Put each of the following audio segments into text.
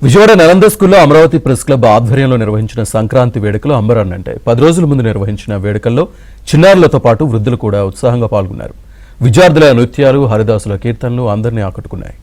విజయవాడ నలంద స్కూల్లో Amaravati press club ఆధ్వర్యంలో నిర్వహించిన సంక్రాంతి వేడుకలు అంబరాన్నంటాయి. 10 రోజుల ముందు నిర్వహించిన వేడుకల్లో చిన్నారులతో పాటు వృద్ధులు కూడా ఉత్సాహంగా పాల్గొన్నారు. విద్యార్థుల నృత్యాలు, హరిదాసుల కీర్తనలు అందరినీ ఆకట్టుకున్నాయి.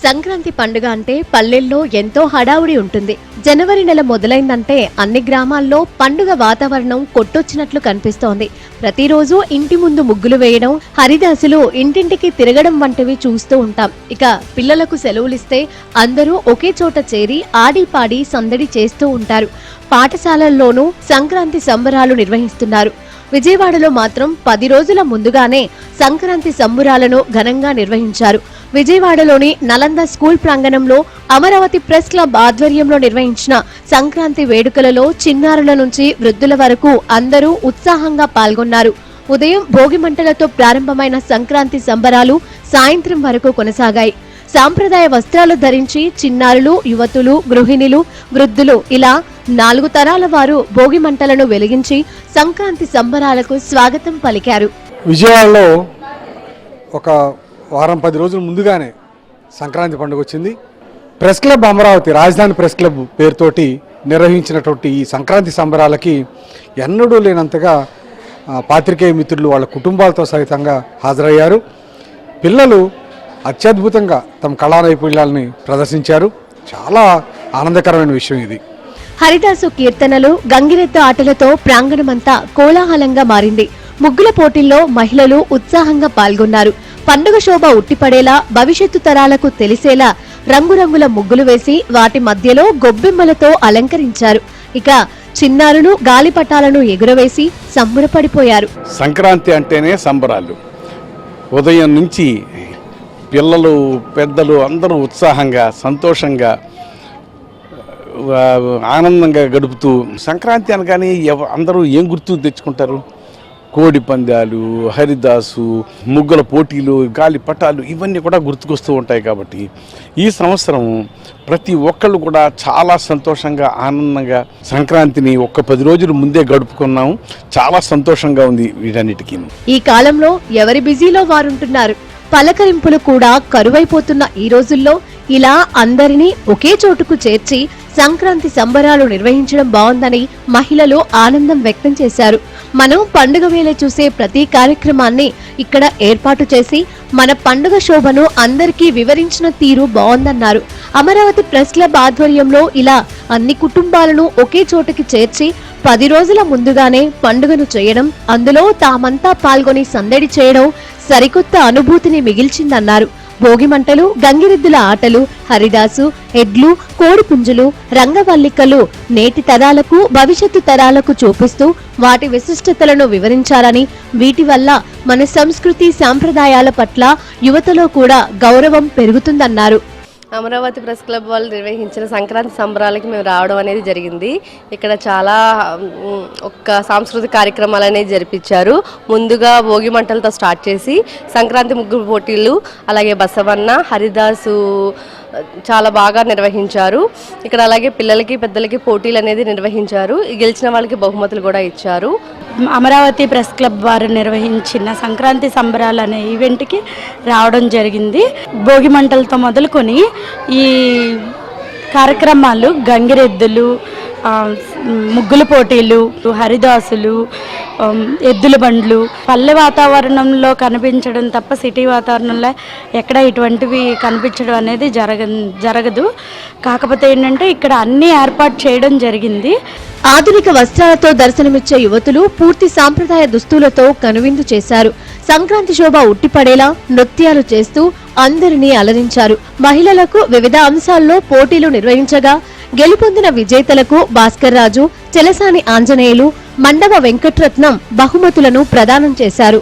సంక్రాంతి పండుగ అంటే పల్లెల్లో ఎంతో హడావుడి ఉంటుంది. జనవరి నెల మొదలైందంటే అన్ని గ్రామాల్లో పండుగ వాతావరణం కొట్టొచ్చినట్లు కనిపిస్తోంది. ప్రతిరోజు ఇంటి ముందు ముగ్గులు వేయడం, హరిదాసులు ఇంటింటికి తిరగడం వంటివి చూస్తూ ఉంటాం. ఇక పిల్లలకు సెలవులిస్తే అందరూ ఒకే చోట చేరి ఆడి పాడి సందడి చేస్తూ ఉంటారు. పాఠశాలల్లోనూ సంక్రాంతి సంబరాలు నిర్వహిస్తున్నారు. విజయవాడలో మాత్రం 10 రోజుల ముందుగానే సంక్రాంతి సంబురాలను ఘనంగా నిర్వహించారు. విజయవాడలోని నలంద స్కూల్ ప్రాంగణంలో అమరావతి ప్రెస్ క్లబ్ ఆధ్వర్యంలో నిర్వహించిన సంక్రాంతి వేడుకలలో చిన్నారుల నుంచి వృద్ధుల వరకు అందరూ ఉత్సాహంగా పాల్గొన్నారు. ఉదయం భోగి మంటలతో ప్రారంభమైన సంక్రాంతి సంబరాలు సాయంత్రం వరకు కొనసాగాయి. సాంప్రదాయ వస్త్రాలు ధరించి చిన్నారులు, యువతులు, గృహిణులు, వృద్ధులు ఇలా 4 తరాల వారు భోగి మంటలను వెలిగించి సంక్రాంతి సంబరాలకు స్వాగతం పలికారు. విజయవాడలో ఒక వారం 10 రోజుల ముందుగానే సంక్రాంతి పండుగ వచ్చింది. ప్రెస్ క్లబ్ అమరావతి, రాజధాని ప్రెస్ క్లబ్ పేరుతోటి నిర్వహించినటువంటి ఈ సంక్రాంతి సంబరాలకి ఎన్నడూ లేనంతగా పాత్రికేయ మిత్రులు వాళ్ళ కుటుంబాలతో సహితంగా హాజరయ్యారు. పిల్లలు అత్యద్భుతంగా తమ కళా నైపుణ్యాలని ప్రదర్శించారు. చాలా ఆనందకరమైన విషయం ఇది. హరిదాసు కీర్తనలు, గంగిరెద్దు ఆటలతో ప్రాంగణమంతా కోలాహలంగా మారింది. ముగ్గుల పోటీల్లో మహిళలు ఉత్సాహంగా పాల్గొన్నారు. పండుగ శోభ ఉట్టిపడేలా, భవిష్యత్తు తరాలకు తెలిసేలా రంగురంగుల ముగ్గులు వేసి వాటి మధ్యలో గొబ్బెమ్మలతో అలంకరించారు. ఇక చిన్నారులు గాలిపటాలను ఎగురవేసి సంబరపడిపోయారు. సంక్రాంతి అంటేనే సంబరాలు. ఉదయం నుంచి పిల్లలు, పెద్దలు అందరూ ఉత్సాహంగా, సంతోషంగా, ఆనందంగా గడుపుతూ, సంక్రాంతి అనగానే అందరూ ఏం గుర్తు తెచ్చుకుంటారు? కోడి పందాలు, హరిదాసు, ముగ్గుల పోటీలు, గాలి పటాలు ఇవన్నీ కూడా గుర్తుకొస్తూ ఉంటాయి. కాబట్టి ఈ సంవత్సరం ప్రతి ఒక్కళ్ళు కూడా చాలా సంతోషంగా, ఆనందంగా సంక్రాంతిని 10 రోజుల ముందే గడుపుకున్నాము. చాలా సంతోషంగా ఉంది వీటన్నిటికీ. ఈ కాలంలో ఎవరి బిజీలో వారుంటున్నారు. పలకరింపులు కూడా కరువైపోతున్న ఈ రోజుల్లో ఇలా అందరినీ ఒకే చోటుకు చేర్చి సంక్రాంతి సంబరాలు నిర్వహించడం బాగుందని మహిళలు ఆనందం వ్యక్తం చేశారు. మనం పండుగ వేళ చూసే ప్రతి కార్యక్రమాన్ని ఇక్కడ ఏర్పాటు చేసి మన పండుగ శోభను అందరికీ వివరించిన తీరు బాగుందన్నారు. అమరావతి ప్రెస్ క్లబ్ ఆధ్వర్యంలో ఇలా అన్ని కుటుంబాలను ఒకే చోటుకి చేర్చి 10 రోజుల ముందుగానే పండుగను చేయడం, అందులో తామంతా పాల్గొని సందడి చేయడం సరికొత్త అనుభూతిని మిగిల్చిందన్నారు. భోగి మంటలు, గంగిరెద్దుల ఆటలు, హరిదాసు, ఎడ్లు, కోడిపుంజులు, రంగవల్లికలు నేటి తరాలకు, భవిష్యత్తు తరాలకు చూపిస్తూ వాటి విశిష్టతలను వివరించారని, వీటి వల్ల మన సంస్కృతి సాంప్రదాయాల పట్ల యువతలో కూడా గౌరవం పెరుగుతుందన్నారు. అమరావతి ప్రెస్ క్లబ్ వాళ్ళు నిర్వహించిన సంక్రాంతి సంబరాలకి మేము రావడం అనేది జరిగింది. ఇక్కడ చాలా సాంస్కృతిక కార్యక్రమాలు అనేది జరిపించారు. ముందుగా భోగి మంటలతో స్టార్ట్ చేసి సంక్రాంతి ముగ్గు పోటీలు, అలాగే బసవన్న, హరిదాసు చాలా బాగా నిర్వహించారు. ఇక్కడ అలాగే పిల్లలకి, పెద్దలకి పోటీలు అనేది నిర్వహించారు. గెలిచిన వాళ్ళకి బహుమతులు కూడా ఇచ్చారు. అమరావతి ప్రెస్ క్లబ్ వారు నిర్వహించిన సంక్రాంతి సంబరాలు అనే ఈవెంట్కి రావడం జరిగింది. భోగి మంటలతో మొదలుకొని ఈ కార్యక్రమాలు గంగిరెద్దులు, ముగ్గుల పోటీలు, హరిదాసులు, ఎద్దుల బండ్లు పల్లె వాతావరణంలో కనిపించడం తప్ప సిటీ వాతావరణంలో ఎక్కడ ఇటువంటివి కనిపించడం అనేది జరగదు. కాకపోతే ఏంటంటే ఇక్కడ అన్ని ఏర్పాటు చేయడం జరిగింది. ఆధునిక వస్త్రాలతో దర్శనమిచ్చే యువతులు పూర్తి సాంప్రదాయ దుస్తులతో కనువిందు చేశారు. సంక్రాంతి శోభ ఉట్టిపడేలా నృత్యాలు చేస్తూ అందరినీ అలరించారు. మహిళలకు వివిధ అంశాల్లో పోటీలు నిర్వహించగా గెలుపొందిన విజేతలకు భాస్కర్ రాజు, చెలసాని ఆంజనేయులు, మండవ వెంకట్రత్నం బహుమతులను ప్రదానం చేశారు.